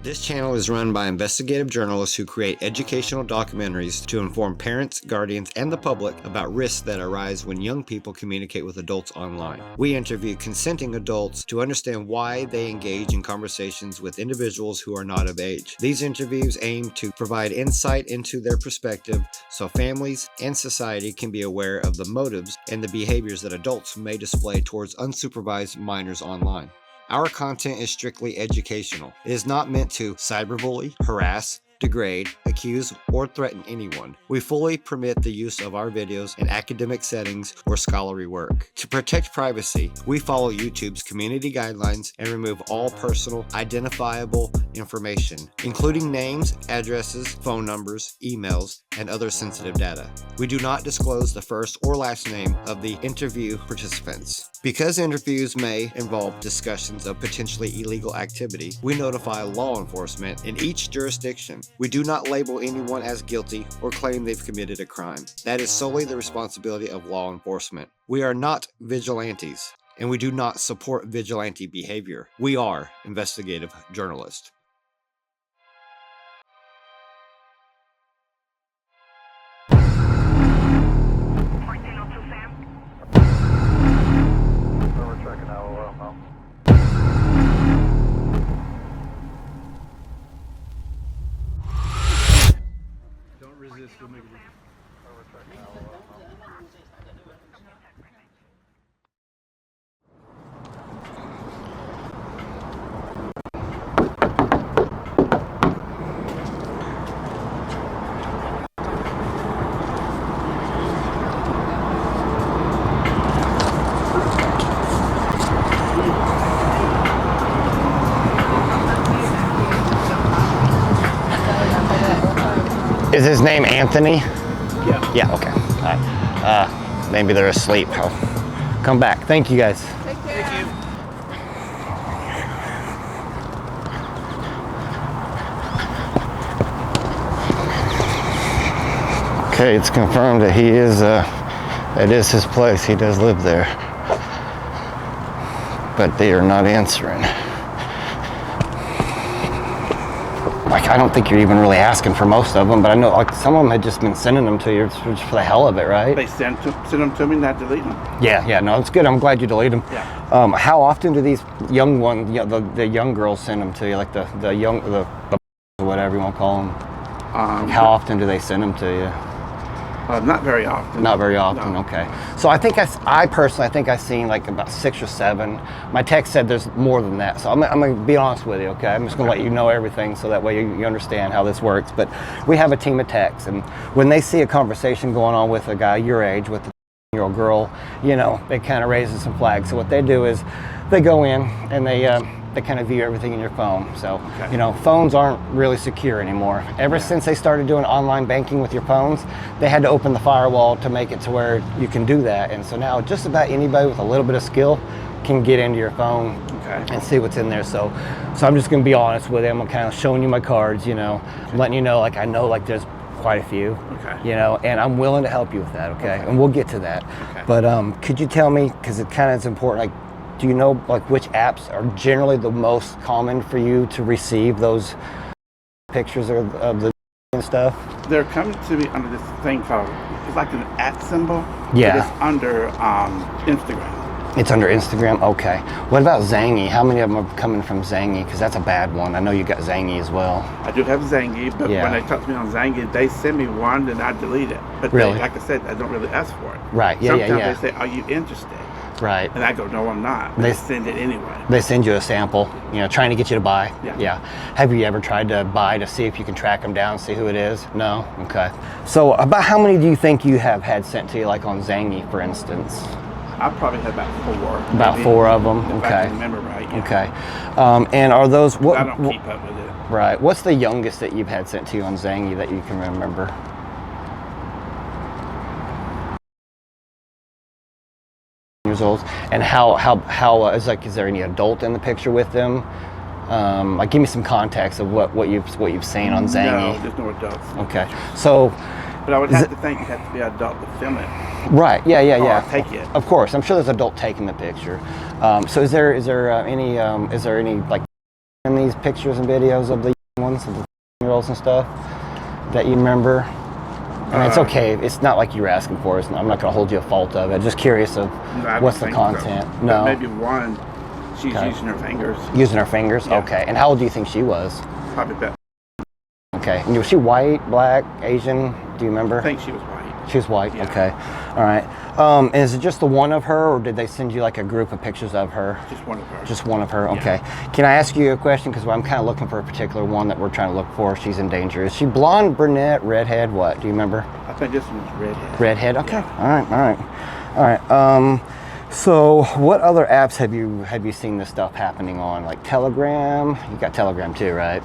This channel is run by investigative journalists who create educational documentaries to inform parents, guardians, and the public about risks that arise when young people communicate with adults online. We interview consenting adults to understand why they engage in conversations with individuals who are not of age. These interviews aim to provide insight into their perspective so families and society can be aware of the motives and the behaviors that adults may display towards unsupervised minors online. Our content is strictly educational. It is not meant to cyberbully, harass, degrade, accuse, or threaten anyone. We fully permit the use of our videos in academic settings or scholarly work. To protect privacy, we follow YouTube's community guidelines and remove all personal, identifiable information, including names, addresses, phone numbers, emails, and other sensitive data. We do not disclose the first or last name of the interview participants. Because interviews may involve discussions of potentially illegal activity, we notify law enforcement in each jurisdiction. We do not label anyone as guilty or claim they've committed a crime. That is solely the responsibility of law enforcement. We are not vigilantes, and we do not support vigilante behavior. We are investigative journalists. Don't resist, we'll make it. Is his name Anthony? Yeah. Yeah, okay. All right. Maybe they're asleep. I'll come back. Thank you guys. Take care. Thank you. Okay, it's confirmed that he is, it is his place. He does live there. But they are not answering. Like, I don't think you're even really asking for most of them, but I know like some of them had just been sending them to you just for the hell of it, right? They send them to me, not delete them. Yeah, no, it's good. I'm glad you delete them. Yeah. How often do these young ones, the young girls send them to you, like the whatever you want to call them? How often do they send them to you? Not very often. Not very often, No. okay. So I think I personally think I've seen like about 6 or 7. My text said there's more than that. So I'm going to be honest with you, okay? I'm just going to let you know everything so that way you understand how this works. But we have a team of techs, and when they see a conversation going on with a guy your age, with a 10-year-old girl, you know, it kind of raises some flags. So what they do is they go in and they kind of view everything in your phone. So, you know, phones aren't really secure anymore. Ever since they started doing online banking with your phones, they had to open the firewall to make it to where you can do that. And so now just about anybody with a little bit of skill can get into your phone and see what's in there. So I'm just going to be honest with you. I'm kind of showing you my cards, you know, letting you know, like, I know like there's quite a few, you know, and I'm willing to help you with that, okay? And we'll get to that. But could you tell me, because it kind of is important, like, do you know like which apps are generally the most common for you to receive those pictures of the and stuff? They're coming to me under this thing called, it's like an @ symbol. Yeah. But it's under Instagram. It's under Instagram? Okay. What about Zangy? How many of them are coming from Zangy? Because that's a bad one. I know you got Zangy as well. I do have Zangy, but when they talk to me on Zangy, they send me one and I delete it. But really? like I said, I don't really ask for it. Right, Sometimes they say, are you interested? Right. And I go, no, I'm not. But they send it anyway. They send you a sample, you know, trying to get you to buy. Yeah. Have you ever tried to buy to see if you can track them down, see who it is? No? Okay. So about how many do you think you have had sent to you, like on Zangy, for instance? I probably had about 4. About maybe, 4 of them? If Okay. I can remember right. Yeah. Okay. And are those... What, I don't keep up with it. Right. What's the youngest that you've had sent to you on Zangy that you can remember? Years old. And how is there any adult in the picture with them? Like, give me some context of what you've seen on Zangy. No, there's no adults. Okay. So, but I would have to think you have to be an adult to film it. Right. Yeah. I'll take it. Of course. I'm sure there's adult taking the picture. So is there any like in these pictures and videos of the ones, the year-olds and stuff that you remember? And it's okay. It's not like you were asking for it. I'm not going to hold you a fault of it. Just curious of what's the content. So. No. But maybe one, she's using her fingers. Using her fingers? Yeah. Okay. And how old do you think she was? Probably about. Okay. And was she white, black, Asian? Do you remember? I think she was white. She was white? Yeah. Okay. All right. And is it just the one of her, or did they send you like a group of pictures of her? Just one of her. Just one of her? Okay. Yeah. Can I ask you a question? Because I'm kind of looking for a particular one that we're trying to look for. She's in danger. Is she blonde, brunette, redhead? What? Do you remember? I think this one's redhead. Redhead? Okay. Yeah. All right. So what other apps have you seen this stuff happening on? Like Telegram? You got Telegram too, right?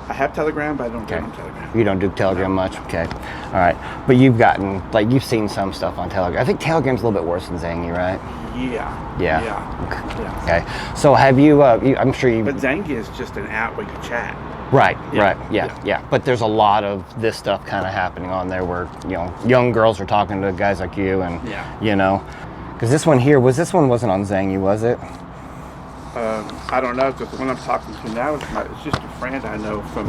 I have Telegram, but I don't get on Telegram. You don't do Telegram much? Okay. All right. But you've seen some stuff on Telegram. I think Telegram's a little bit worse than Zangy, right? Yeah. Yeah. Okay. So have you, I'm sure you... But Zangy is just an app where you chat. Right, yeah. But there's a lot of this stuff kind of happening on there where, young girls are talking to guys like you and, because this one here, wasn't on Zangy, was it? I don't know, because the one I'm talking to now it's just a friend I know from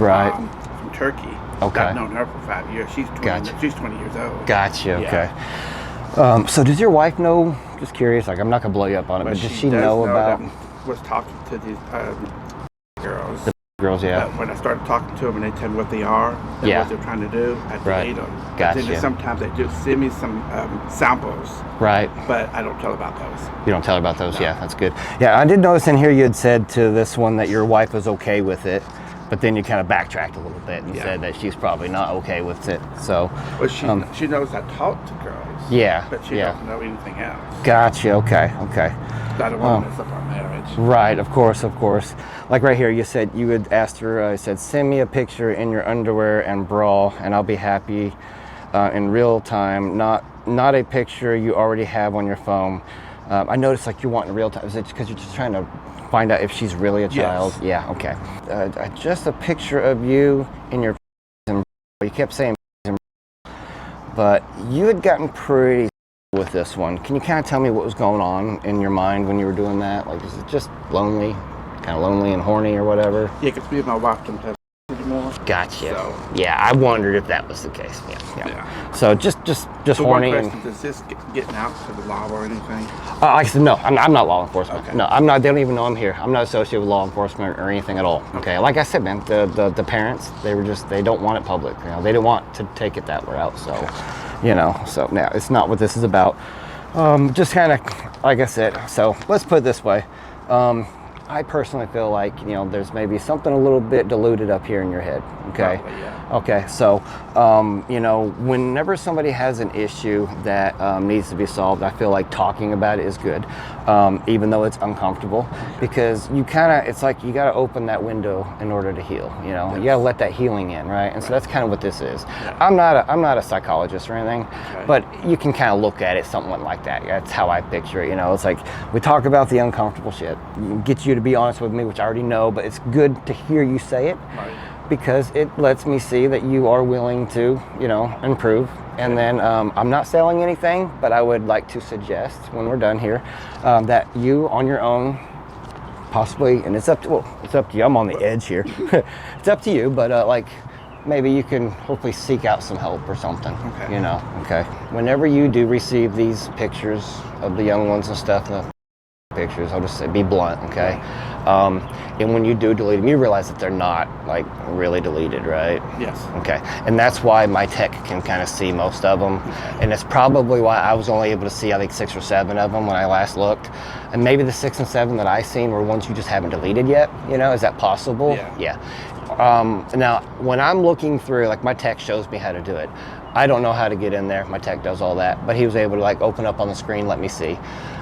Turkey. Okay. I've known her for 5 years. She's 20, She's 20 years old. Gotcha, okay. So does your wife know, just curious, like I'm not going to blow you up on it, but does she know about... I was talking to these girls. The girls, yeah. When I started talking to them and they tell me what they are and what they're trying to do, I delete them. Gotcha. Then sometimes they do send me some samples. Right. But I don't tell about those. You don't tell about those? No. Yeah, that's good. Yeah, I did notice in here you had said to this one that your wife was okay with it, but then you kind of backtracked a little bit and said that she's probably not okay with it. So. Well, she knows I talk to girls. Yeah. But she doesn't know anything else. Gotcha. Okay. I don't want to mess up our marriage. Right. Of course. Like right here, you said you had asked her. I said, send me a picture in your underwear and bra, and I'll be happy in real time. Not a picture you already have on your phone. I noticed like you want in real time. Is it because you're just trying to find out if she's really a child? Yes. Yeah. Okay. Just a picture of you in your. You kept saying, but you had gotten pretty with this one. Can you kind of tell me what was going on in your mind when you were doing that? Like, is it just lonely, kind of lonely and horny or whatever? Yeah, because me and my wife don't have anymore. Gotcha. So. Yeah, I wondered if that was the case. Yeah. So just so horny. One question, does this getting out to the law or anything? Like I said, no, I'm not law enforcement. Okay. No, I'm not. They don't even know I'm here. I'm not associated with law enforcement or anything at all. Okay. Like I said, man, the parents, they don't want it public. They didn't want to take it that route. So, so now it's not what this is about. Just kind of, like I said. So let's put it this way. I personally feel like, there's maybe something a little bit diluted up here in your head. Okay. Probably, yeah. Okay. So, whenever somebody has an issue that needs to be solved, I feel like talking about it is good, even though it's uncomfortable, because it's like you got to open that window in order to heal. You got to let that healing in, right? And so that's kind of what this is. Yeah. I'm not a psychologist or anything, but you can kind of look at it somewhat like that. That's how I picture it. It's like we talk about the uncomfortable shit, get you to be honest with me, which I already know, but it's good to hear you say it. Right. Because it lets me see that you are willing to, improve. And then I'm not selling anything, but I would like to suggest when we're done here that you on your own, possibly, and it's up to you. I'm on the edge here. It's up to you, but maybe you can hopefully seek out some help or something. Okay. Okay. Whenever you do receive these pictures of the young ones and stuff, pictures, I'll just say, be blunt, okay? And when you do delete them, you realize that they're not really deleted, right? Yes. Okay. And that's why my tech can kind of see most of them. And it's probably why I was only able to see, I think, 6 or 7 of them when I last looked. And maybe the 6 and 7 that I seen were ones you just haven't deleted yet. Is that possible? Yeah. Now, when I'm looking through, my tech shows me how to do it. I don't know how to get in there. My tech does all that, but he was able to open up on the screen, let me see.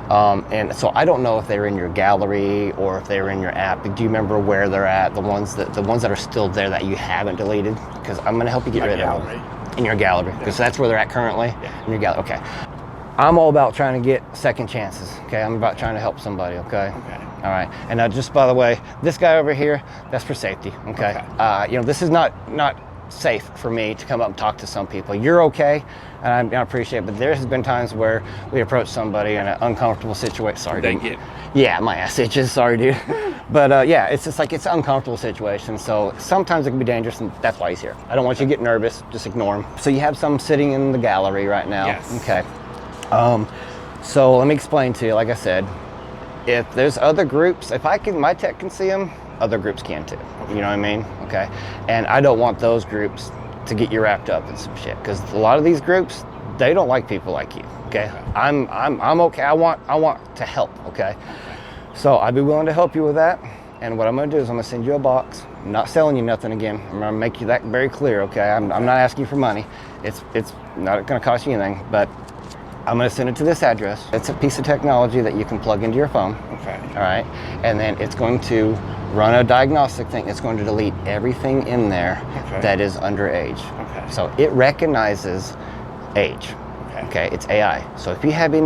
And so I don't know if they're in your gallery or if they're in your app. Do you remember where they're at? The ones that are still there that you haven't deleted? Because I'm going to help you get rid of them. In your gallery. Because that's where they're at currently? Yeah. In your gallery. Okay. I'm all about trying to get second chances. Okay. I'm about trying to help somebody. Okay. All right. And just by the way, this guy over here, that's for safety. Okay. This is not safe for me to come up and talk to some people. You're okay, and I appreciate it, but there has been times where we approach somebody in an uncomfortable situation. Sorry, dude. Yeah, my ass itches. Sorry, dude. But yeah, it's just like it's an uncomfortable situation. So sometimes it can be dangerous, and that's why he's here. I don't want you to get nervous. Just ignore him. So you have some sitting in the gallery right now. Yes. Okay. So let me explain to you. Like I said, if there's other groups, if my tech can see them, other groups can too. You know what I mean? Okay. And I don't want those groups to get you wrapped up in some shit, because a lot of these groups, they don't like people like you. Okay. I'm okay. I want to help. Okay. So I'd be willing to help you with that. And what I'm going to do is I'm going to send you a box. I'm not selling you nothing again. I'm going to make you that very clear. Okay. I'm not asking you for money. It's not going to cost you anything, but I'm going to send it to this address. It's a piece of technology that you can plug into your phone. Okay. All right. And then it's going to run a diagnostic thing. It's going to delete everything in there that is underage. Okay. So it recognizes age. Okay. It's AI. So if you have do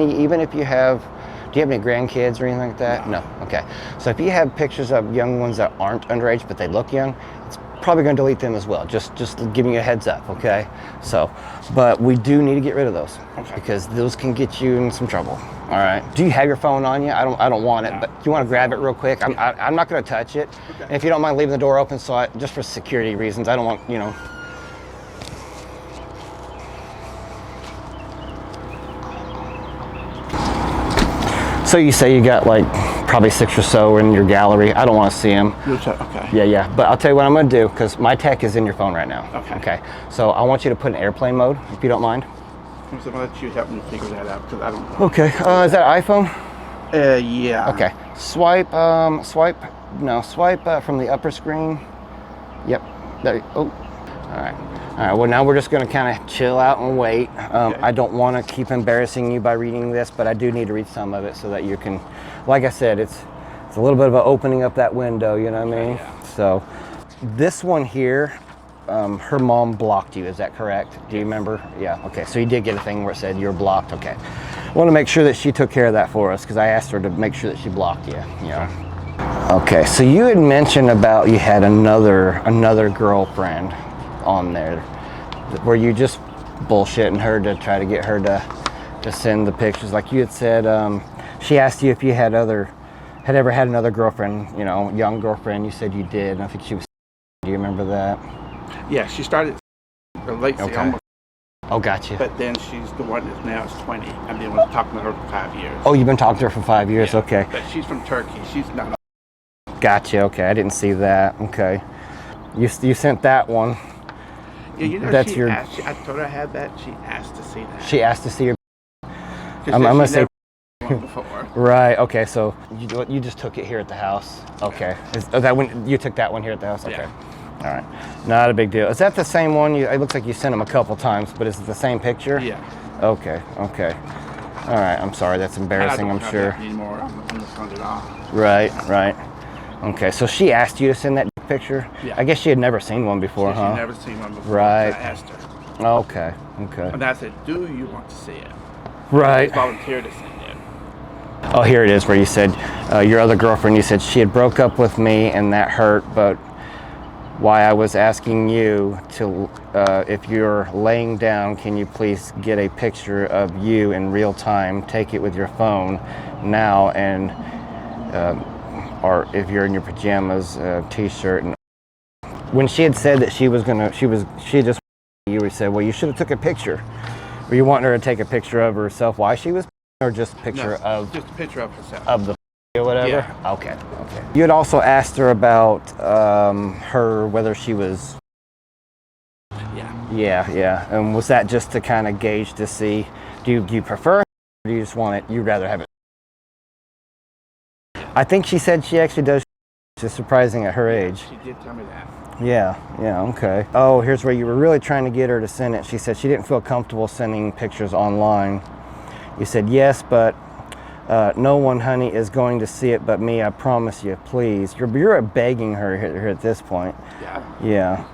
you have any grandkids or anything like that? No. Okay. So if you have pictures of young ones that aren't underage, but they look young, it's probably going to delete them as well. Just giving you a heads up, okay? So, but we do need to get rid of those because those can get you in some trouble. All right. Do you have your phone on you? I don't want it, but do you want to grab it real quick? I'm not going to touch it. Okay. And if you don't mind leaving the door open, just for security reasons, I don't want, you know. So you say you got like probably 6 or so in your gallery. I don't want to see them. Okay. Yeah. But I'll tell you what I'm going to do, because my tech is in your phone right now. Okay. So I want you to put in airplane mode, if you don't mind. I'm going to let you help me figure that out, because I don't know. Okay. Is that iPhone? Yeah. Okay. Swipe from the upper screen. Yep. There. Oh. All right. Well, now we're just going to kind of chill out and wait. I don't want to keep embarrassing you by reading this, but I do need to read some of it so that you can, like I said, it's a little bit of opening up that window, you know what I mean? Yeah. So this one here, her mom blocked you, is that correct? Do you remember? Yeah, okay. So you did get a thing where it said you're blocked, okay. I want to make sure that she took care of that for us, because I asked her to make sure that she blocked you, you know. Okay, so you had mentioned about you had another girlfriend on there. Were you just bullshitting her to try to get her to send the pictures? Like you had said, she asked you if you had ever had another girlfriend, you know, young girlfriend. You said you did, and I think she was. Do you remember that? Yeah, she started late. Almost. Oh, gotcha. But then she's the one that now is 20. I've been talking to her for 5 years. Oh, you've been talking to her for 5 years. Yeah, okay. But she's from Turkey. She's not. Gotcha. Okay, I didn't see that. Okay, you sent that one. Yeah, you know, that's I told her I had that. She asked to see that. She asked to see your. I'm gonna say. Before. Right. Okay. So you just took it here at the house. Okay. Is that when you took that one here at the house? Okay. Yeah. All right. Not a big deal. Is that the same one? It looks like you sent them a couple times, but is it the same picture? Yeah. Okay. All right. I'm sorry. That's embarrassing. I'm sure. Anymore. I'm just turned it off. Right. Okay. So she asked you to send that picture. Yeah. I guess she had never seen one before, huh? She'd never seen one before. Right. So I asked her. Okay. And I said, "Do you want to see it?" Right. I volunteered to send it. Oh, here it is, where you said your other girlfriend. You said she had broke up with me, and that hurt. But why I was asking you to, if you're laying down, can you please get a picture of you in real time? Take it with your phone now, and or if you're in your pajamas, t-shirt. And when she had said that she just, you would say, well, you should have took a picture. Were you wanting her to take a picture of herself while she was, or just a picture of? Just a picture of herself. Of the or whatever? Yeah. Okay. You had also asked her about whether she was. Yeah. And was that just to kind of gauge to see, do you prefer it, or do you just want it, you'd rather have it? I think she said she actually does, which is surprising at her age. She did tell me that. Yeah, okay. Oh, here's where you were really trying to get her to send it. She said she didn't feel comfortable sending pictures online. You said, yes, but no one, honey, is going to see it but me. I promise you, please. You're begging her here at this point. Yeah.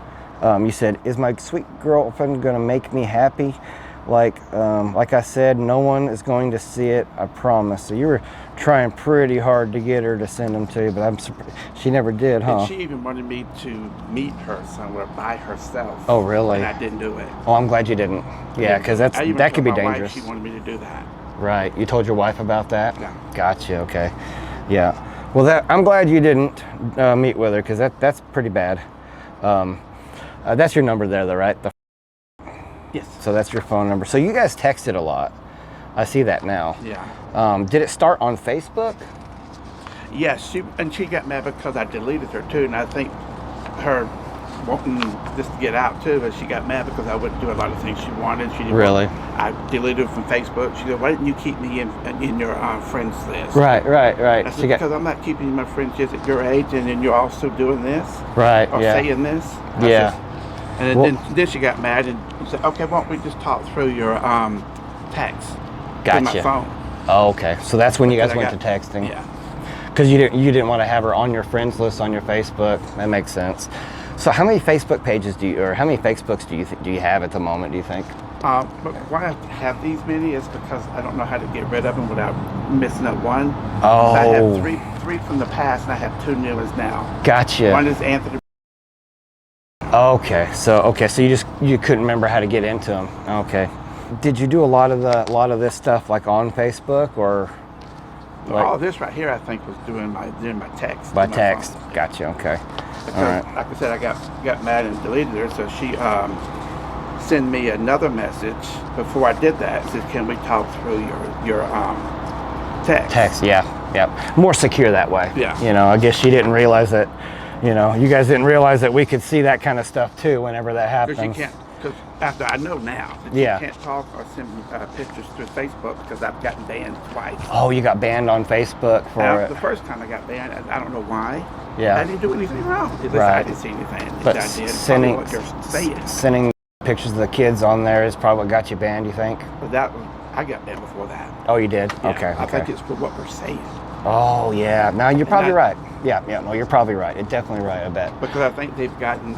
You said, is my sweet girlfriend going to make me happy? like I said, no one is going to see it, I promise. So you were trying pretty hard to get her to send them to you, but I'm surprised she never did, huh? And she even wanted me to meet her somewhere by herself. Oh, really? And I didn't do it. Oh, I'm glad you didn't. Yeah, because that could be my wife, dangerous. she wanted me to do that. Right. You told your wife about that? Yeah. Gotcha. Okay. Yeah. Well, I'm glad you didn't meet with her, because that's pretty bad. That's your number there, though, right? Yes. So that's your phone number. So you guys texted a lot. I see that now. Yeah. Did it start on Facebook? Yes, she got mad because I deleted her too, and I think her wanting this to get out too, but she got mad because I wouldn't do a lot of things she wanted. She didn't Really? I deleted her from Facebook. She said, "Why didn't you keep me in your friends list?" Right. I said, because I'm not keeping you in my friends list at your age, and then you're also doing this, Right. or Yeah. saying this. Yeah. And Well- then she got mad and said, "Okay, why don't we just talk through your text through my Gotcha. phone?" Oh, okay. So that's when you guys Because I went to texting. Yeah. Because you didn't want to have her on your friends list on your Facebook. That makes sense. So how many Facebook pages how many Facebooks do you have at the moment, do you think? But why I have these many is because I don't know how to get rid of them without messing up one. Oh. So I have three from the past, and I have 2 new ones now. Gotcha. One is Anthony. Okay. So you couldn't remember how to get into them. Okay. Did you do a lot of this stuff like on Facebook or? Like, All this right here, I think, was doing my text. by on my text. phone. Gotcha. Okay. Because, All right. like I said, I got mad and deleted her, so she sent me another message before I did that. Said, "Can we talk through your text?" Text. Yeah. More secure that way. Yeah. You know, I guess she didn't realize that. You know, you guys didn't realize that we could see that kind of stuff too whenever that happens. Because you can't. Because after I know now that Yeah. you can't talk or send pictures through Facebook because I've gotten banned twice. Oh, you got banned on Facebook for Now, it. the first time I got banned, I don't know why. Yeah. I didn't do anything wrong. At least Right. I didn't see anything. But I did. sending Probably what you're saying. sending pictures of the kids on there is probably what got you banned, you think? But I got banned before that. Oh, you did? Yeah, Okay. I think it's for what we're saying. Oh, yeah. No, you're probably I- right. Yeah. No, you're probably right. You're definitely right, I bet. Because I think they've gotten,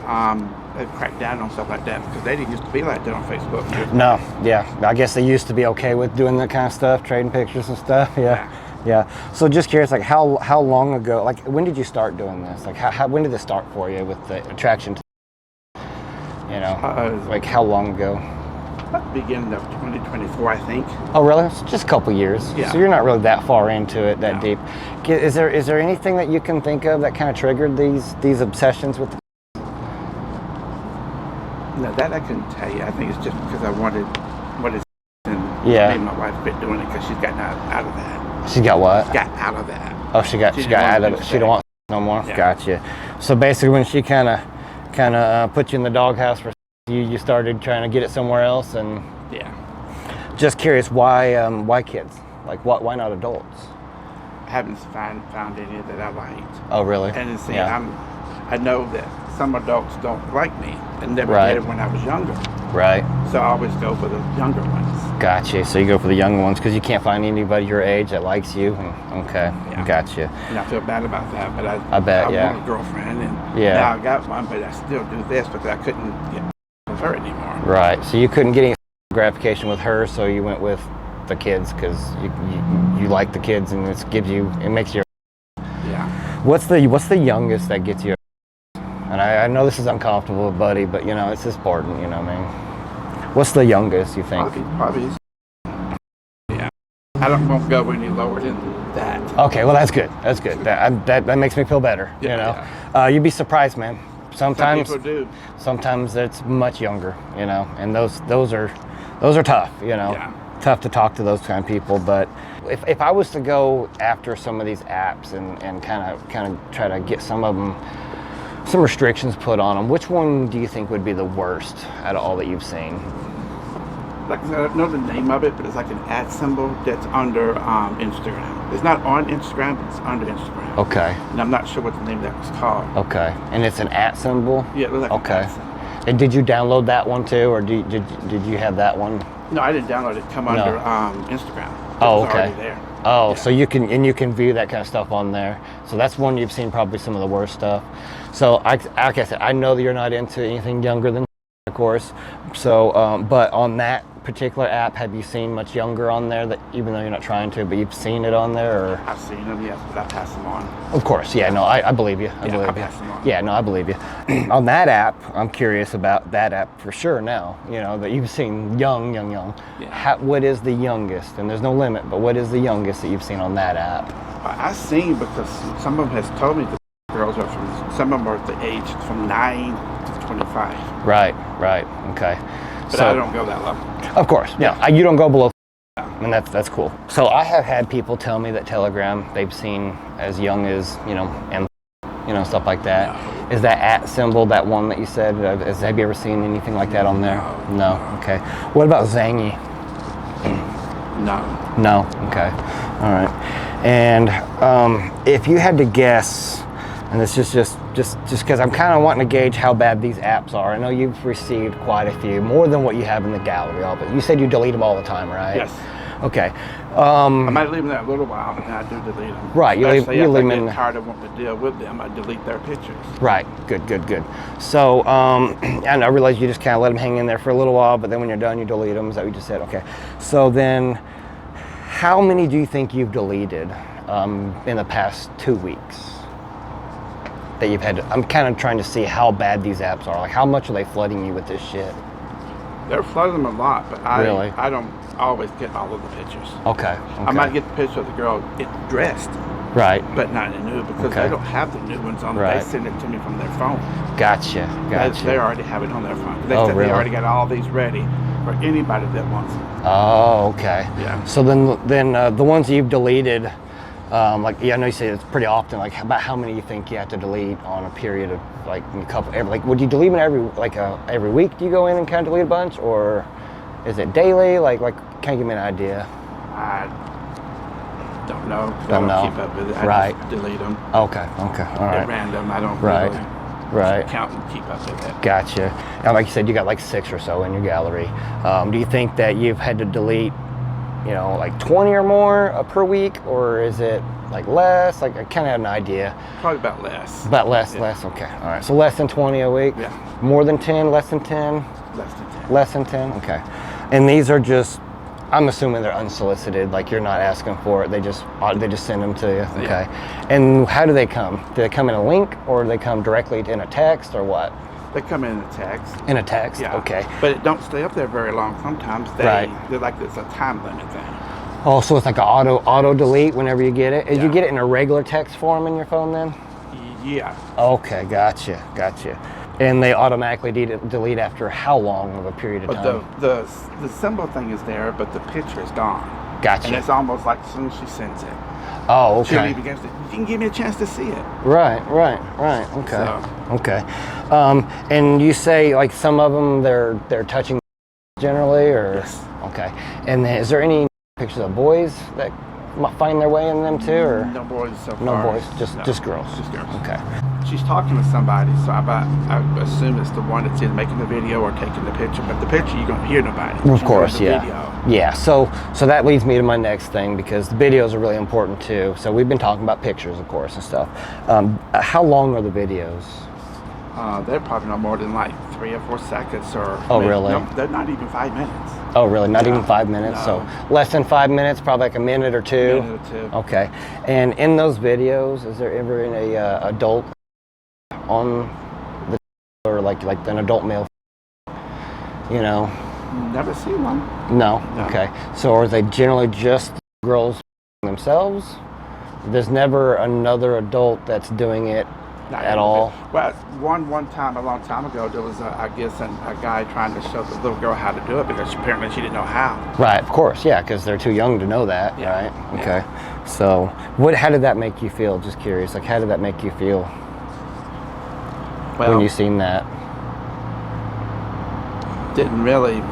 they've cracked down on stuff like that because they didn't used to be like that on Facebook. No, yeah. I guess they used to be okay with doing that kind of stuff, trading pictures and stuff. Yeah. So just curious, like how long ago, like when did you start doing this? Like when did this start for you with the attraction to, like how long ago? At the beginning of 2024, I think. Oh, really? It's just a couple years. Yeah. So you're not really that far into it, that No. deep. Is there anything that you can think of that kind of triggered these obsessions with? No, that I couldn't tell you. I think it's just because I wanted and Yeah. made my wife quit doing it because she's gotten out of that. She got what? Got out of that. Oh, she got didn't out want of to it. She stay. don't want no more. Yeah. Gotcha. So basically, when she kind of put you in the doghouse for you started trying to get it somewhere else, and Yeah. just curious why kids? Like why not adults? I haven't found any that I liked. Oh, really? And see, Yeah. I know that some adults don't like me and never Right. did when I was younger. Right. So I always go for the younger ones. Gotcha. So you go for the young ones because you can't find anybody your age that likes you. Okay. Yeah. Gotcha. And I feel bad about that, but I bet, yeah. want a girlfriend, and Yeah. now I got one, but I still do this because I couldn't get with her anymore. Right. So you couldn't get any gratification with her, so you went with the kids because you like the kids, and it makes you. Yeah. What's the youngest that gets you? And I know this is uncomfortable, buddy, but it's important. You know what I mean? What's the youngest you think? Probably. Yeah. I won't go any lower than that. Okay. Well, that's good. That's good. That makes me feel better. Yeah, You'd be surprised, man. Sometimes Some people do. Sometimes it's much younger, and those are tough, Yeah. tough to talk to those kind of people. But if I was to go after some of these apps and kind of try to get some of them, some restrictions put on them, which one do you think would be the worst out of all that you've seen? Like I said, I don't know the name of it, but it's like an ad symbol that's under Instagram. It's not on Instagram, but it's under Instagram. Okay. And I'm not sure what the name of that was called. Okay. And it's an @ symbol? Yeah, it looks like Okay. an ad symbol. And did you download that one too, or did you have that one? No, I didn't download it. Come under Instagram. It Oh, was okay. already there. Oh, Yeah. so you can view that kind of stuff on there. So that's one you've seen probably some of the worst stuff. So like I said, I know that you're not into anything younger than, of course. So, but on that particular app have you seen much younger on there, that even though you're not trying to, but you've seen it on there? Or? I've seen them, yes, but I pass them on. Of course, yeah, no, I believe you. I believe I pass them on. Yeah, no, I believe you. On that app, I'm curious about that app for sure now, you know, that you've seen young. Yeah. What is the youngest? And there's no limit, but what is the youngest that you've seen on that app? I've seen, because some of them has told me the girls are some of them are the age from 9 to 25. Right, okay. But I don't go that low. Of course, yeah. You don't go below, and that's cool. So I have had people tell me that Telegram they've seen as young as, you know, and stuff like that. No. Is that at symbol, that one that you said? Have you ever seen anything like that on there? No. Okay. What about Zangy? No. Okay. All right. And if you had to guess, and this is just because I'm kind of wanting to gauge how bad these apps are. I know you've received quite a few, more than what you have in the gallery. But you said you delete them all the time, right? Yes. Okay. I might leave them there a little while, but then I do delete them. Right. You leave them in. If I get tired of wanting to deal with them, I delete their pictures. Right. Good. So, and I realize you just kind of let them hang in there for a little while, but then when you're done, you delete them. Is that what you just said? Okay. So then, how many do you think you've deleted in the past 2 weeks? That you've had I'm kind of trying to see how bad these apps are. Like, how much are they flooding you with this shit? They're flooding them a lot, but Really? I don't always get all of the pictures. Okay. I might get the picture of the girl dressed, Right. but not in the nude, because Okay. they don't have the new ones on. Right. They send it to me from their phone. Gotcha. They already have it on their phone. They Oh, said really? they already got all these ready for anybody that wants it. Oh, okay. Yeah. So then the ones you've deleted, like, yeah, I know you say it's pretty often. Like, about how many you think you have to delete on a period of like a couple? Would you delete them every week? Do you go in and kind of delete a bunch, or is it daily? Like, can you give me an idea? I don't know. 'Cause Don't I know. don't keep up with it. I Right. just delete them Okay. All at right. random. I don't Right. really count and keep up with it. Gotcha. And like you said, you got like 6 or so in your gallery. Do you think that you've had to delete, like 20 or more per week, or is it like less? Like, I kind of have an idea. Probably about less. About less. Yeah. Less. Okay. All right. So less than 20 a week. Yeah. More than 10. Less than 10. Less than 10. Less than 10. Okay. And these are just, I'm assuming they're unsolicited. Like, you're not asking for it. They just send them to you. Okay. And how do they come? Do they come in a link, or do they come directly in a text, or what? They come in a text. In a text. Yeah. Okay. But it don't stay up there very long. Sometimes Right. they're like it's a time limit thing. Oh, so it's like an auto delete whenever you get it. Did you Yeah. get it in a regular text form in your phone then? Yeah. Okay, gotcha. And they automatically delete after how long of a period of But time? the symbol thing is there, but the picture is gone. Gotcha. And it's almost like as soon as she sends it, Oh, she'll okay. leave against it. You can give me a chance to see it. Right. Okay. So- Okay. And you say like some of them they're touching generally, or? Yes. Okay. And then, is there any pictures of boys that might find their way in them too, or? No boys so far. No boys, just girls. Just girls. Okay. She's talking to somebody, so I assume it's the one that's either making the video or taking the picture. But the picture, you don't hear nobody. Of You course, hear the yeah. video. Yeah, so that leads me to my next thing, because the videos are really important too. So we've been talking about pictures, of course, and stuff. How long are the videos? They're probably no more than like 3 or 4 seconds, or Oh, really? No, they're not even 5 minutes. Oh, really? Not No, even 5 minutes? no. So less than 5 minutes, probably like a minute or two? Minute or two. Okay. And in those videos, is there ever any adult on the, or like an adult male? Never seen one. No? No. Okay. So are they generally just girls themselves? There's never another adult that's doing it Not at even all? bit. Well, one time, a long time ago, there was, a guy trying to show the little girl how to do it, because apparently she didn't know how. Right, of course, yeah, because they're too young to know that, Yeah, right? yeah. Okay. So, how did that make you feel? Just curious, like, how did that make you feel Well, when you seen that? didn't really.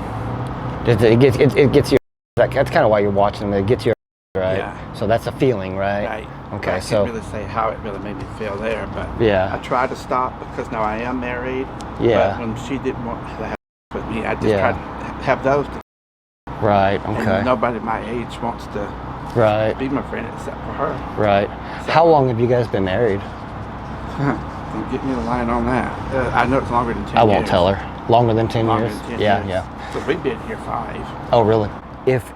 It gets you. That's kind of why you're watching them. It gets you, right? Yeah. So that's a feeling, right? Right. Okay, I so can't really say how it really made me feel there, but Yeah. I tried to stop, because now I am married. Yeah. But when she didn't want to have with me, I just Yeah. tried to have those. right, okay, And nobody my age wants to right, be my friend except for her. right. How long have you guys been married? Don't get me the line on that. I know it's longer than 10 years. I won't tell her. Longer than 10 longer years? than 10 Yeah, years. yeah. So we've been here 5. Oh, really? If,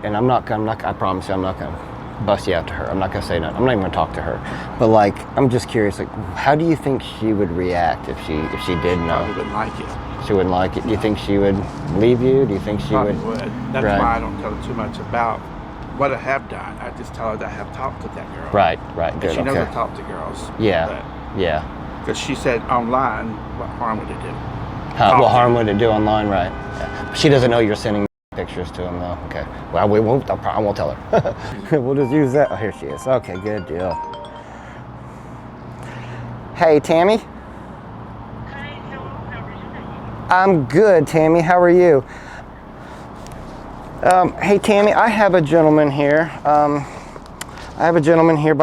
and I promise you, I'm not gonna bust you out to her. I'm not gonna say nothing. I'm not even gonna talk to her. But like, I'm just curious, like, how do you think she would react if she did know? Probably wouldn't like it. She wouldn't like it. Do you think she would leave you? Do you think she Probably would? would. That's Right. why I don't tell her too much about what I have done. I just tell her that I have talked to that girl. Right, And good, she knows okay. I talk to girls. Yeah, yeah. Because she said online, what harm would it do? What harm would it do online, right? Yeah. She doesn't know you're sending pictures to him, though. Okay. Well, we won't. I won't tell her. We'll just use that. Oh, here she is. Okay, good deal. Hey, Tammy. Hi, hello, how are you? I'm good, Tammy. How are you? Hey, Tammy. I have a gentleman here. By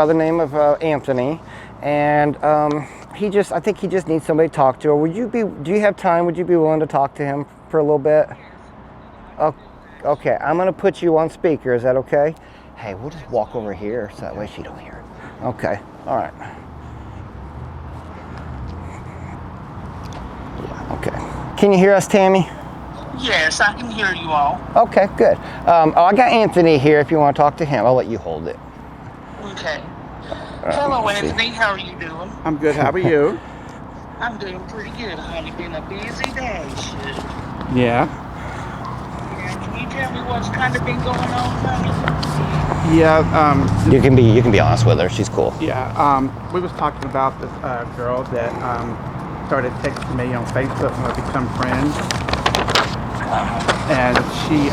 the name of Anthony, and I think he just needs somebody to talk to. Or do you have time? Would you be willing to talk to him for a little bit? Oh, okay, I'm gonna put you on speaker. Is that okay? Hey, we'll just walk over here so that way she don't hear it. Okay, all right. Yeah, okay. Can you hear us, Tammy? Yes, I can hear you all. Okay, good. I got Anthony here if you want to talk to him. I'll let you hold it. Okay. Hello, Anthony. How are you doing? I'm good. How are you? I'm doing pretty good, honey. Been a busy day, shit. Yeah. Yeah, can you tell me what's kind of been going on, honey? Yeah. You can be honest with her. She's cool. Yeah. We was talking about this girl that started texting me on Facebook when we become friends. And she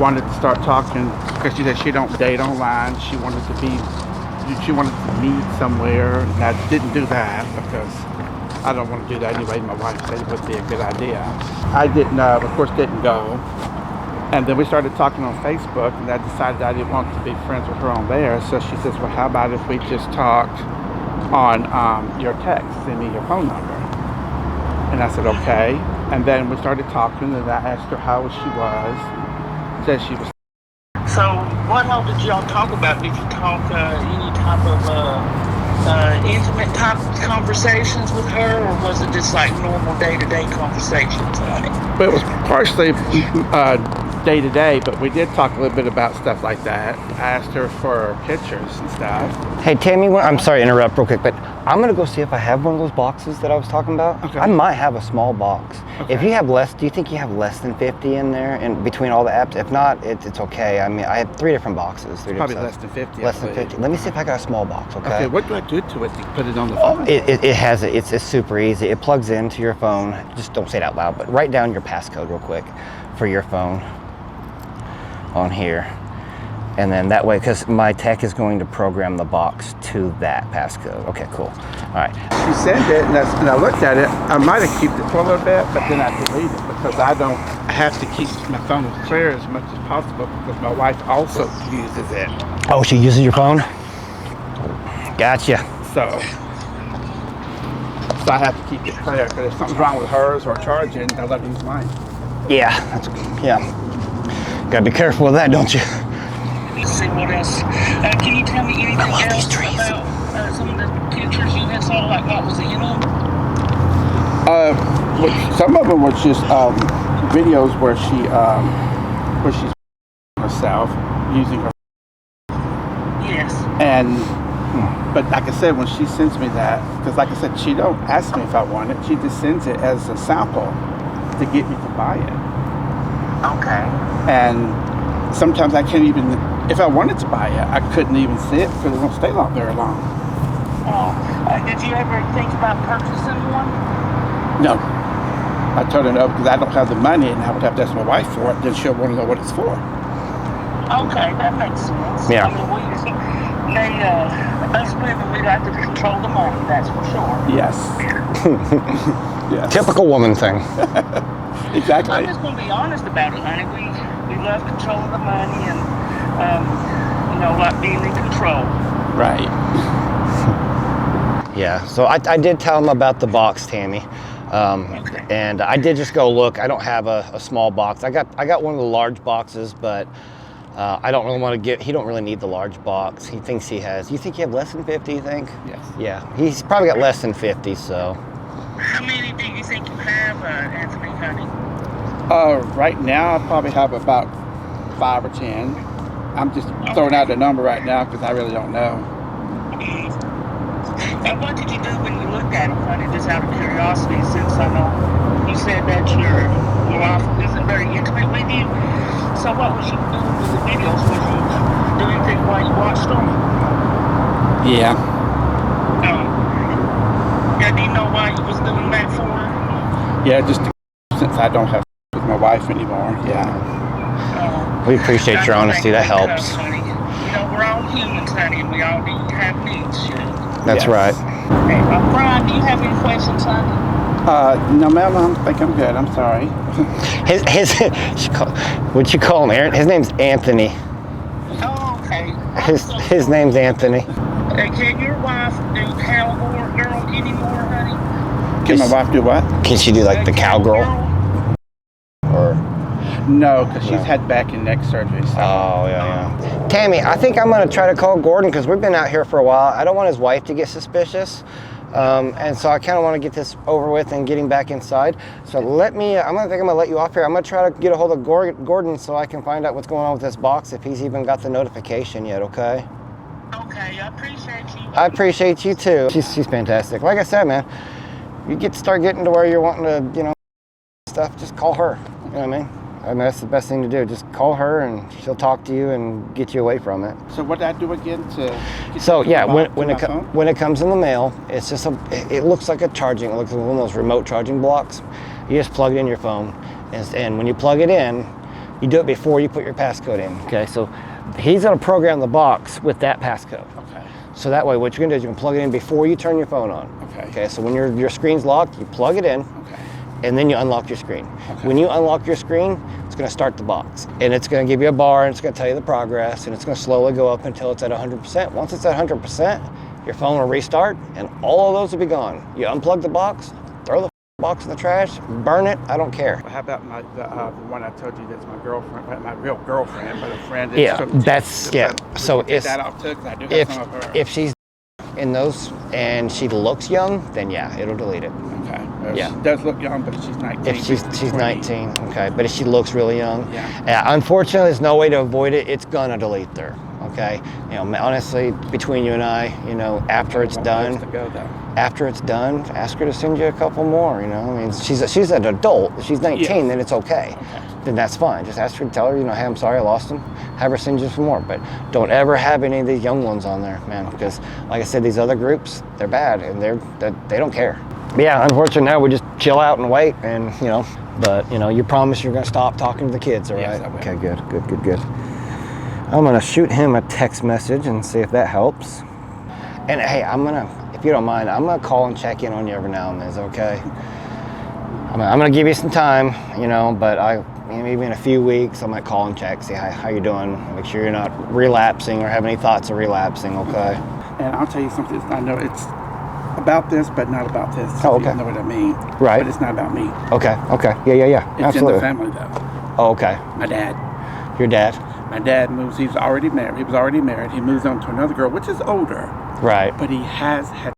wanted to start talking because she said she don't date online. She wanted to meet somewhere, and I didn't do that because I don't want to do that anyway. My wife said it would be a good idea. I didn't, of course, didn't go. And then we started talking on Facebook, and I decided I didn't want to be friends with her on there. So she says, well, how about if we just talked on your text, send me your phone number. And I said, okay. And then we started talking, and I asked her how she was. Said she was. So, what all did y'all talk about? Did you talk any type of intimate type conversations with her, or was it just like normal day-to-day conversations, honey? But it was partially day to day, but we did talk a little bit about stuff like that. I asked her for pictures and stuff. Hey, Tammy, I'm sorry to interrupt real quick, but I'm going to go see if I have one of those boxes that I was talking about. Okay. I might have a small box. Okay. If you have do you think you have less than 50 in there and between all the apps? If not, it's okay. I mean, I have 3 different boxes. Probably less than 50. Less than 50. Let me see if I got a small box, okay? Okay, what do I do to it to put it on the phone? It has it. It's super easy. It plugs into your phone. Just don't say it out loud, but write down your passcode real quick for your phone on here. And then that way, because my tech is going to program the box to that passcode. Okay, cool. All right. She sent it, and I looked at it. I might have kept it for a little bit, but then I deleted it because I have to keep my phone clear as much as possible because my wife also uses it. Oh, she uses your phone? Gotcha. So I have to keep it clear because if something's wrong with hers or charging, I'll let her use mine. Yeah, yeah. Gotta be careful with that, don't you? Let's see what else. Can you tell me anything else about some of the pictures you had saw, like what was in them? Some of them were just videos where she's herself using her. Yes. And but like I said, when she sends me that, because like I said, she don't ask me if I want it. She just sends it as a sample to get me to buy it. Okay. And sometimes I can't even, if I wanted to buy it, I couldn't even see it because it won't stay very long. Did you ever think about purchasing one? No. I told her no because I don't have the money and I would have to ask my wife for it. Then she'll want to know what it's for. Okay, that makes sense. Yeah. I mean, us women, we like to control the money, that's for sure. Yes. Yes. Typical woman thing. Exactly. I'm just going to be honest about it, honey. We love controlling the money and, like being in control. Right. Yeah, so I did tell him about the box, Tammy. And I did just go look. I don't have a small box. I got one of the large boxes, but I don't really want to get, he don't really need the large box. He thinks he has, you think you have less than 50, you think? Yes. Yeah, he's probably got less than 50, so. How many do you think you have, Anthony, honey? Right now, I probably have about 5 or 10. I'm just throwing out the number right now because I really don't know. And what did you do when you looked at them, honey? Just out of curiosity, since I know you said that your wife isn't very intimate with you. So what was you doing with the videos? Was you doing anything while you watched them? Yeah. Yeah, do you know why you was doing that for? Yeah, just since I don't have with my wife anymore. Yeah. We appreciate your honesty. That helps. Honey. You know, we're all humans, honey, and we all need to have needs, That's Yes. right. Hey, Brian, do you have any questions, honey? No, ma'am. I think I'm good. I'm sorry. What'd you call him, Aaron? His name's Anthony. Oh, okay. His name's Anthony. Can your wife do cowboy girl anymore, honey? Can my wife do what? Can she do like the cowgirl? Or No, because she's had back and neck surgery. So. oh yeah. Tammy, I think I'm gonna try to call Gordon because we've been out here for a while. I don't want his wife to get suspicious. And so I kind of want to get this over with and getting back inside. So let me, I'm gonna let you off here. I'm gonna try to get a hold of Gordon so I can find out what's going on with this box, if he's even got the notification yet, okay? Okay, I appreciate you. I appreciate you too. She's fantastic. Like I said, man, you start getting to where you're wanting to, stuff, just call her, you know what I mean? I mean, that's the best thing to do. Just call her and she'll talk to you and get you away from it. So what did I do again to? So yeah, when phone? it comes in the mail, it's just it looks like it looks like one of those remote charging blocks. You just plug it in your phone, and when you plug it in, you do it before you put your passcode in. Okay, so he's gonna program the box with that passcode. Okay. So that way, what you're gonna do is you can plug it in before you turn your phone on. Okay. Okay. So when your screen's locked, you plug it in. Okay. And then you unlock your screen. Okay. When you unlock your screen, it's gonna start the box. And it's gonna give you a bar and it's gonna tell you the progress, and it's gonna slowly go up until it's at 100%. Once it's at 100%, your phone will restart and all of those will be gone. You unplug the box, throw the box in the trash, burn it, I don't care. How about the one I told you that's my girlfriend, my real girlfriend, but a friend. That's Yeah, so take it's, that off too, 'cause I do have some of her. if she's in those and she looks young, then yeah, it'll delete it. Okay. Yeah. She does look young, but she's 19. If she's 20. 19, okay, but if she looks really young, Yeah. unfortunately, there's no way to avoid it. It's gonna delete her, okay? Honestly, between you and I, after it's done, To go, though. after it's done, ask her to send you a couple more. I mean, she's an adult. If she's 19, then it's okay. Then that's fine. Just ask her to tell her, hey, I'm sorry, I lost them. Have her send you some more. But don't ever have any of these young ones on there, man, because like I said, these other groups, they're bad and they don't care. But yeah, unfortunately, now we just chill out and wait, and but you promise you're gonna stop talking to the kids, all right? Yes, I will. Okay, good. I'm gonna shoot him a text message and see if that helps. And hey, if you don't mind, I'm gonna call and check in on you every now and then. Is that okay? I'm gonna give you some time, but maybe in a few weeks I might call and check, see how you're doing, make sure you're not relapsing or have any thoughts of relapsing, okay? And I'll tell you something. I know it's about this, but not about this. Oh, if okay. You know what I mean? Right. But it's not about me. Okay, yeah, It's absolutely. in the family, though. Oh, okay. My dad. Your dad? My dad moves. He was already married. He moves on to another girl, which is older. Right. But he has had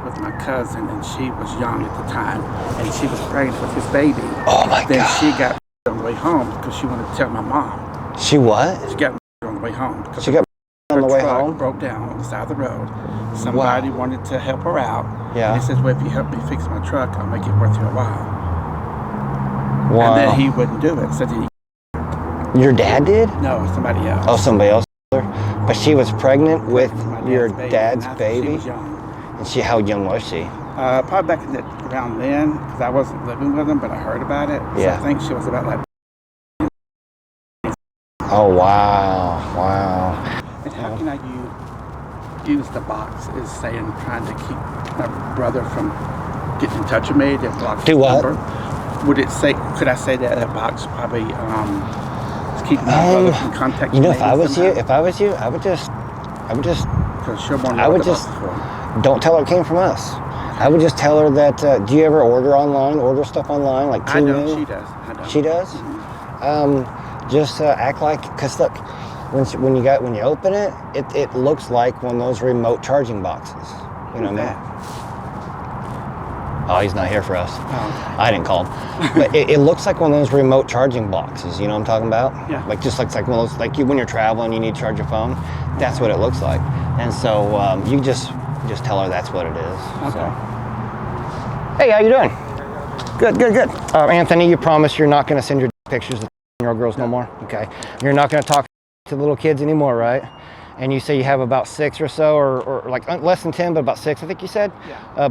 with my cousin, and she was young at the time, and she was pregnant with his baby. Oh my Then God. she got on the way home because she wanted to tell my mom. She what? She got on the way home because She got on the way truck home? broke down on the side of the road. Somebody wanted to help her out. Yeah. And he says, well, if you help me fix my truck, I'll make it worth your while. Wow. And then he wouldn't do it. So then Your dad did? no, somebody else. Oh, somebody else. But she was pregnant with My your and dad's I think baby? She was young. And how young was she? Probably back in around then, because I wasn't living with him, but I heard about it. Yeah. So I think she was about like. Oh, wow. And how can I use the box as saying trying to keep my brother from getting in touch with me? That blocks Do his what? number? Would it say? Could I say that box probably is keeping my brother from contacting me? If I was you, I would just Because she'll want to know I what would the just box is for. don't tell her it came from us. I would just tell her that. Do you ever order stuff online, like I know Temu? she does. I know. She does. Just act like, cause look, when you open it, it looks like one of those remote charging boxes. You know what I Oh, he's not here for us. Oh, I didn't call him. But it looks like one of those remote charging boxes. You know what I'm talking about? Yeah. Like just like one of those, like you when you're traveling, you need to charge your phone. That's what it looks like. And so you just tell her that's what it is. Okay. So. Hey, how you doing? Good, good, good. Anthony, you promise you're not going to send your pictures to 10-year-old girls no more? Okay. You're not going to talk to little kids anymore, right? And you say you have about 6 or so, or like less than 10, but about 6, I think you said? Yeah.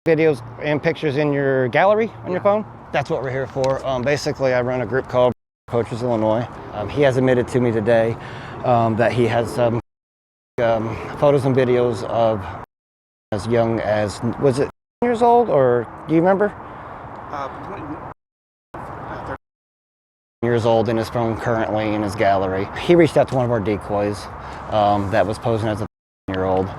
Videos and pictures in your gallery on your phone? That's what we're here for. Basically, I run a group called Coaches Illinois. He has admitted to me today that he has photos and videos of as young as, was it 10 years old, or do you remember? years old in his phone currently in his gallery. He reached out to one of our decoys that was posing as a 10-year-old.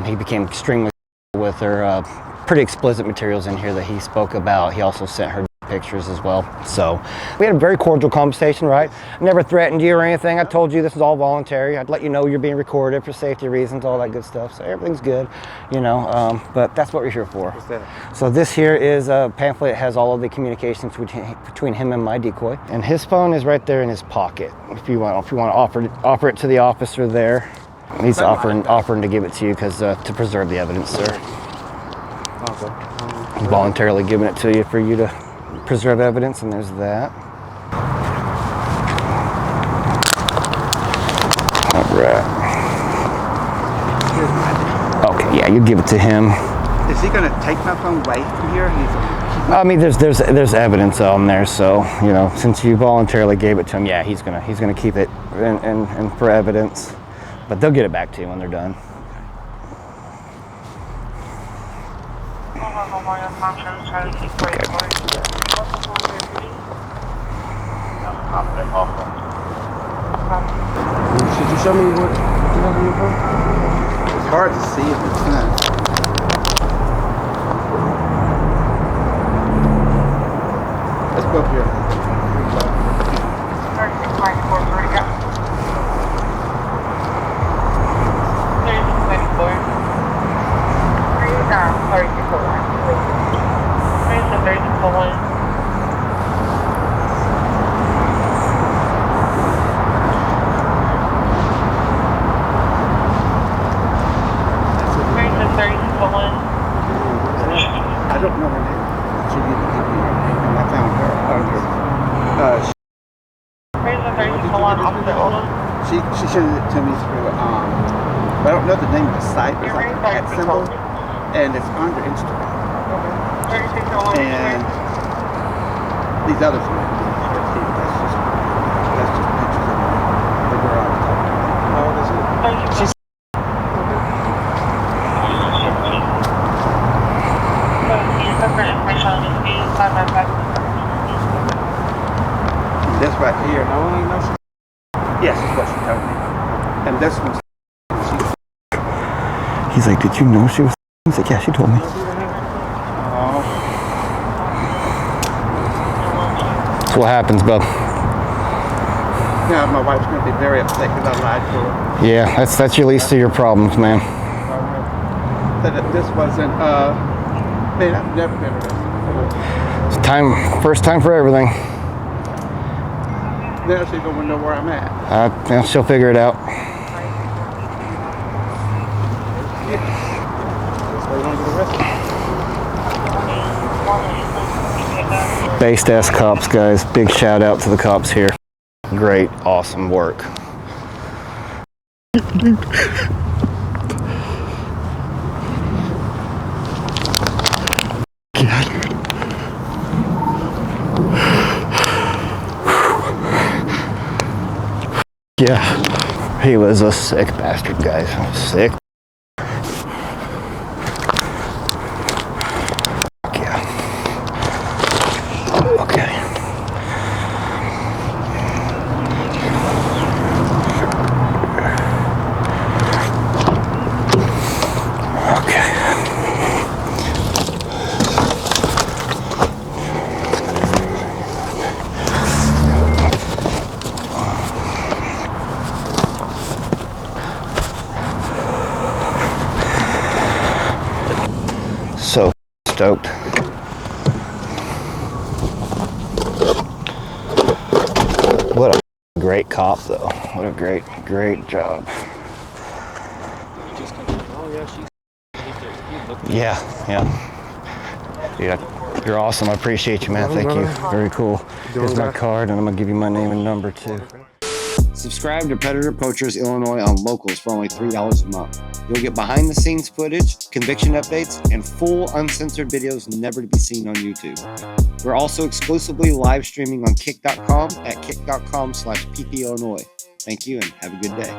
He became extremely with her, pretty explicit materials in here that he spoke about. He also sent her pictures as well. So we had a very cordial conversation, right? Never threatened you or anything. I told you this is all voluntary. I'd let you know you're being recorded for safety reasons, all that good stuff. So everything's good, you know, but that's what we're here for. What's that? So this here is a pamphlet. It has all of the communications between him and my decoy. And his phone is right there in his pocket. If you want to offer it to the officer there. He's offering to give it to you because to preserve the evidence, sir. Okay. Voluntarily giving it to you for you to preserve evidence, and there's that. All right. Okay, yeah, you give it to him. Is he gonna take my phone away from here? I mean, there's evidence on there, so you know, since you voluntarily gave it to him, yeah, he's gonna keep it and for evidence, but they'll get it back to you when they're done. Should you show me what you have on your phone? It's hard to see if it's not. Let's go up here. I don't know her name. She didn't give me her name, and I found her under. She showed it to me through. I don't know the name of the site. It's like a cat symbol, and it's under Instagram. And these others are that's just pictures of the girl I was talking about. How old is it? She's this right here. Yes, is what she told me. And this one's He's like, did you know she was? He's like, yeah, she told me. That's what happens, bub. yeah, my wife's gonna be very upset because I lied to her. Yeah, that's your least of your problems, man. That this wasn't man, I've never been arrested before. It's time, first time for everything. Now she don't know where I'm at. Yeah, she'll figure it out. Based ass cops, guys. Big shout out to the cops here. Great, awesome work. Yeah, he was a sick bastard, guys. Sick. Yeah. Okay. So stoked. What a great cop, though. What a great job. Yeah. Yeah. You're awesome. I appreciate you, man. Thank you. Very cool. Here's my card, and I'm going to give you my name and number, too. Subscribe to Predator Poachers Illinois on Locals for only $3 a month. You'll get behind-the-scenes footage, conviction updates, and full uncensored videos never to be seen on YouTube. We're also exclusively live streaming on Kick.com at kick.com/ppillinois. Thank you and have a good day.